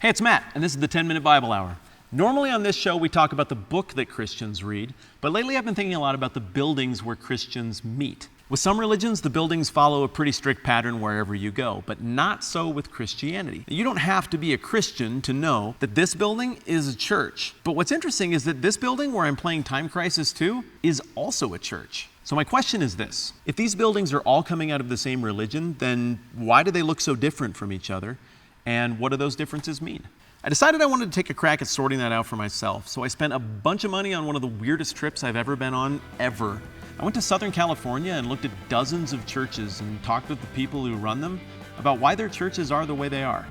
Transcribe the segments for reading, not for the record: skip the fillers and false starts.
Hey, it's Matt, and this is the 10-Minute Bible Hour. Normally on this show, we talk about the book that Christians read, but lately I've been thinking a lot about the buildings where Christians meet. With some religions, the buildings follow a pretty strict pattern wherever you go, but not so with Christianity. You don't have to be a Christian to know that this building is a church. But what's interesting is that this building where I'm playing Time Crisis 2 is also a church. So my question is this: if these buildings are all coming out of the same religion, then why do they look so different from each other? And what do those differences mean? I decided I wanted to take a crack at sorting that out for myself, so I spent a bunch of money on one of the weirdest trips I've ever been on, ever. I went to Southern California and looked at dozens of churches and talked with the people who run them about why their churches are the way they are.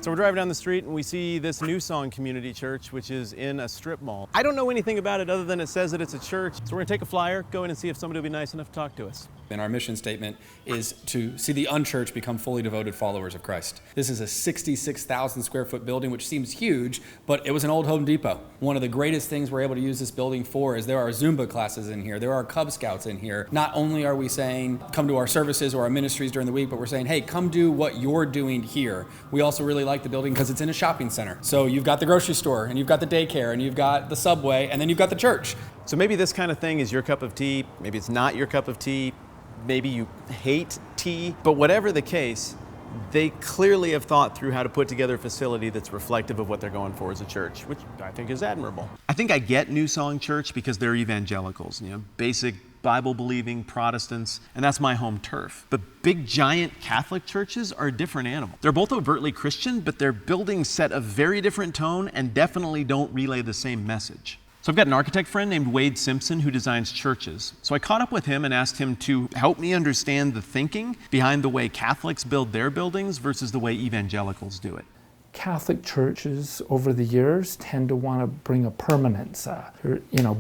So we're driving down the street and we see this New Song Community Church, which is in a strip mall. I don't know anything about it other than it says that it's a church. So we're gonna take a flyer, go in and see if somebody will be nice enough to talk to us. And our mission statement is to see the unchurched become fully devoted followers of Christ. This is a 66,000 square foot building, which seems huge, but it was an old Home Depot. One of the greatest things we're able to use this building for is there are Zumba classes in here, there are Cub Scouts in here. Not only are we saying, come to our services or our ministries during the week, but we're saying, hey, come do what you're doing here. We also really like the building because it's in a shopping center. So you've got the grocery store, and you've got the daycare, and you've got the Subway, and then you've got the church. So maybe this kind of thing is your cup of tea, maybe it's not your cup of tea, maybe you hate tea, but whatever the case, they clearly have thought through how to put together a facility that's reflective of what they're going for as a church, which I think is admirable. I think I get New Song Church because they're evangelicals, basic Bible-believing Protestants, and that's my home turf. But big, giant Catholic churches are a different animal. They're both overtly Christian, but their buildings set a very different tone and definitely don't relay the same message. So I've got an architect friend named Wade Simpson who designs churches. So I caught up with him and asked him to help me understand the thinking behind the way Catholics build their buildings versus the way evangelicals do it. Catholic churches over the years tend to want to bring a permanence,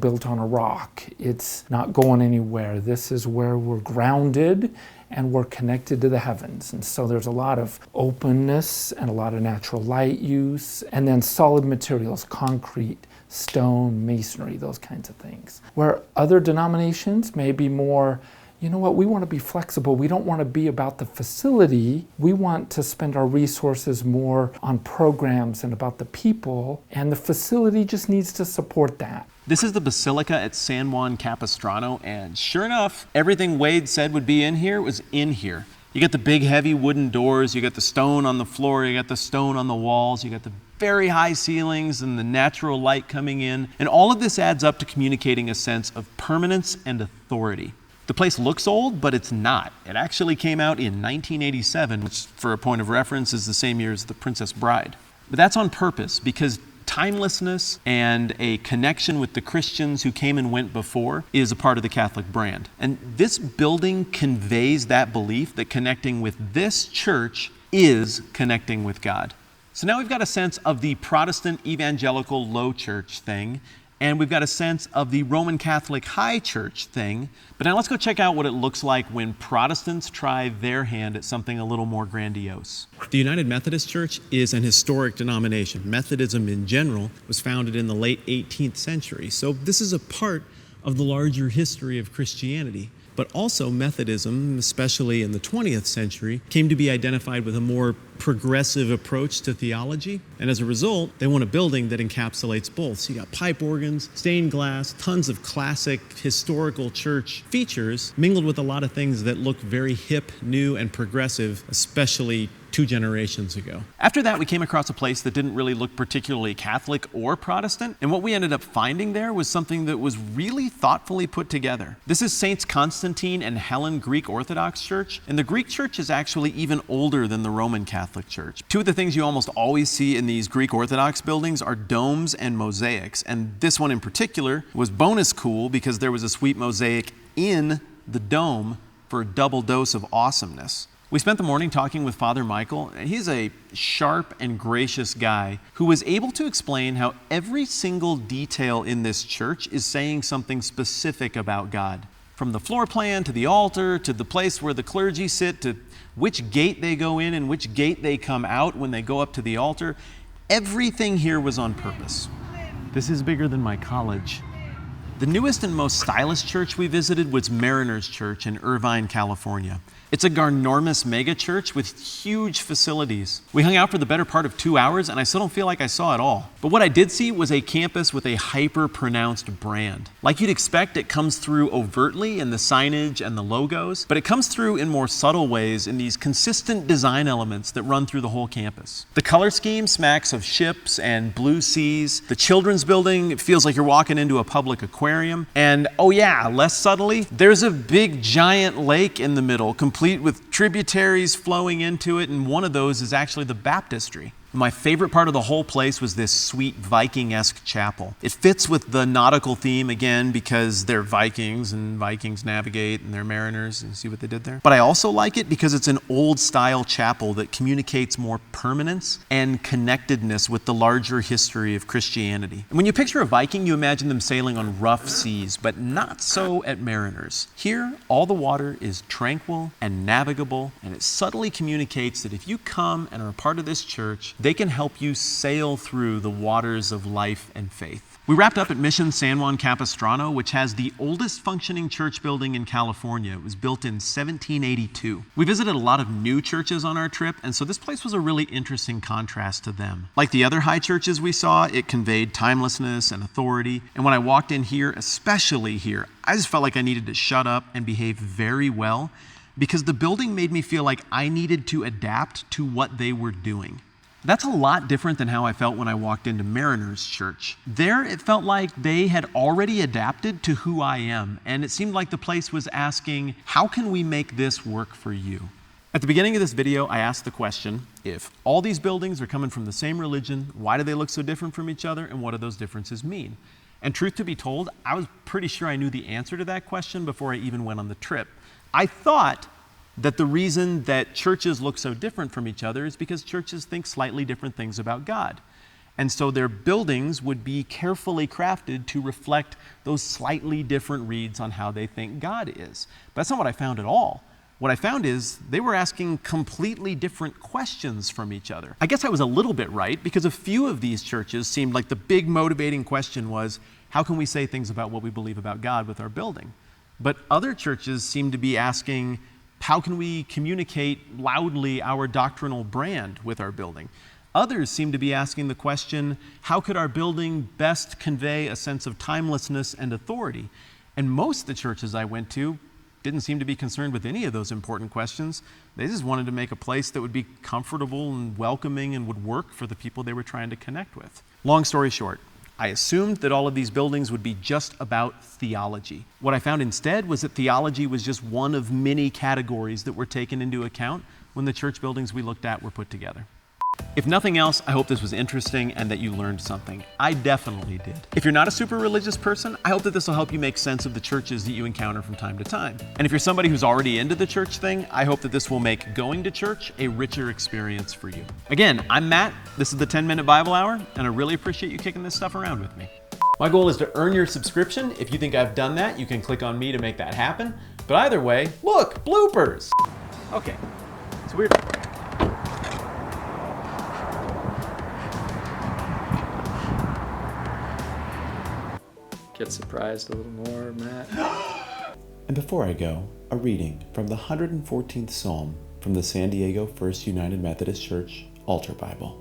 built on a rock. It's not going anywhere. This is where we're grounded and we're connected to the heavens. And so there's a lot of openness and a lot of natural light use, and then solid materials, concrete, stone, masonry, those kinds of things. Where other denominations may be more, we want to be flexible. We don't want to be about the facility. We want to spend our resources more on programs and about the people, and the facility just needs to support that. This is the Basilica at San Juan Capistrano, and sure enough, everything Wade said would be in here was in here. You got the big heavy wooden doors, you got the stone on the floor, you got the stone on the walls, you got the very high ceilings and the natural light coming in, and all of this adds up to communicating a sense of permanence and authority. The place looks old, but it's not. It actually came out in 1987, which for a point of reference is the same year as The Princess Bride. But that's on purpose because timelessness and a connection with the Christians who came and went before is a part of the Catholic brand. And this building conveys that belief that connecting with this church is connecting with God. So now we've got a sense of the Protestant evangelical low church thing, and we've got a sense of the Roman Catholic high church thing. But now let's go check out what it looks like when Protestants try their hand at something a little more grandiose. The United Methodist Church is an historic denomination. Methodism in general was founded in the late 18th century. So this is a part of the larger history of Christianity. But also Methodism, especially in the 20th century, came to be identified with a more progressive approach to theology. And as a result, they want a building that encapsulates both. So you got pipe organs, stained glass, tons of classic historical church features mingled with a lot of things that look very hip, new, and progressive, especially 2 generations ago. After that, we came across a place that didn't really look particularly Catholic or Protestant, and what we ended up finding there was something that was really thoughtfully put together. This is Saints Constantine and Helen Greek Orthodox Church, and the Greek Church is actually even older than the Roman Catholic Church. 2 of the things you almost always see in these Greek Orthodox buildings are domes and mosaics, and this one in particular was bonus cool because there was a sweet mosaic in the dome for a double dose of awesomeness. We spent the morning talking with Father Michael, and he's a sharp and gracious guy who was able to explain how every single detail in this church is saying something specific about God. From the floor plan to the altar to the place where the clergy sit to which gate they go in and which gate they come out when they go up to the altar, everything here was on purpose. This is bigger than my college. The newest and most stylish church we visited was Mariners Church in Irvine, California. It's a ginormous mega church with huge facilities. We hung out for the better part of 2 hours, and I still don't feel like I saw it all. But what I did see was a campus with a hyper-pronounced brand. Like you'd expect, it comes through overtly in the signage and the logos, but it comes through in more subtle ways in these consistent design elements that run through the whole campus. The color scheme smacks of ships and blue seas. The children's building feels like you're walking into a public aquarium. And oh yeah, less subtly, there's a big giant lake in the middle, complete with tributaries flowing into it, and one of those is actually the baptistry. My favorite part of the whole place was this sweet Viking-esque chapel. It fits with the nautical theme again because they're Vikings and Vikings navigate and they're mariners. You see what they did there? But I also like it because it's an old-style chapel that communicates more permanence and connectedness with the larger history of Christianity. And when you picture a Viking, you imagine them sailing on rough seas, but not so at Mariners. Here, all the water is tranquil and navigable, and it subtly communicates that if you come and are a part of this church, they can help you sail through the waters of life and faith. We wrapped up at Mission San Juan Capistrano, which has the oldest functioning church building in California. It was built in 1782. We visited a lot of new churches on our trip, and so this place was a really interesting contrast to them. Like the other high churches we saw, it conveyed timelessness and authority. And when I walked in here, especially here, I just felt like I needed to shut up and behave very well because the building made me feel like I needed to adapt to what they were doing. That's a lot different than how I felt when I walked into Mariners Church. There, it felt like they had already adapted to who I am, and it seemed like the place was asking, how can we make this work for you? At the beginning of this video, I asked the question, if all these buildings are coming from the same religion, why do they look so different from each other, and what do those differences mean? And truth to be told, I was pretty sure I knew the answer to that question before I even went on the trip. I thought that the reason that churches look so different from each other is because churches think slightly different things about God. And so their buildings would be carefully crafted to reflect those slightly different reads on how they think God is. But that's not what I found at all. What I found is they were asking completely different questions from each other. I guess I was a little bit right because a few of these churches seemed like the big motivating question was, how can we say things about what we believe about God with our building? But other churches seemed to be asking, how can we communicate loudly our doctrinal brand with our building? Others seem to be asking the question, how could our building best convey a sense of timelessness and authority? And most of the churches I went to didn't seem to be concerned with any of those important questions. They just wanted to make a place that would be comfortable and welcoming and would work for the people they were trying to connect with. Long story short, I assumed that all of these buildings would be just about theology. What I found instead was that theology was just one of many categories that were taken into account when the church buildings we looked at were put together. If nothing else, I hope this was interesting and that you learned something. I definitely did. If you're not a super religious person, I hope that this will help you make sense of the churches that you encounter from time to time. And if you're somebody who's already into the church thing, I hope that this will make going to church a richer experience for you. Again, I'm Matt. This is the 10-Minute Bible Hour, and I really appreciate you kicking this stuff around with me. My goal is to earn your subscription. If you think I've done that, you can click on me to make that happen. But either way, look, bloopers. Okay, it's weird. Get surprised a little more, Matt. And before I go, a reading from the 114th Psalm from the San Diego First United Methodist Church Altar Bible.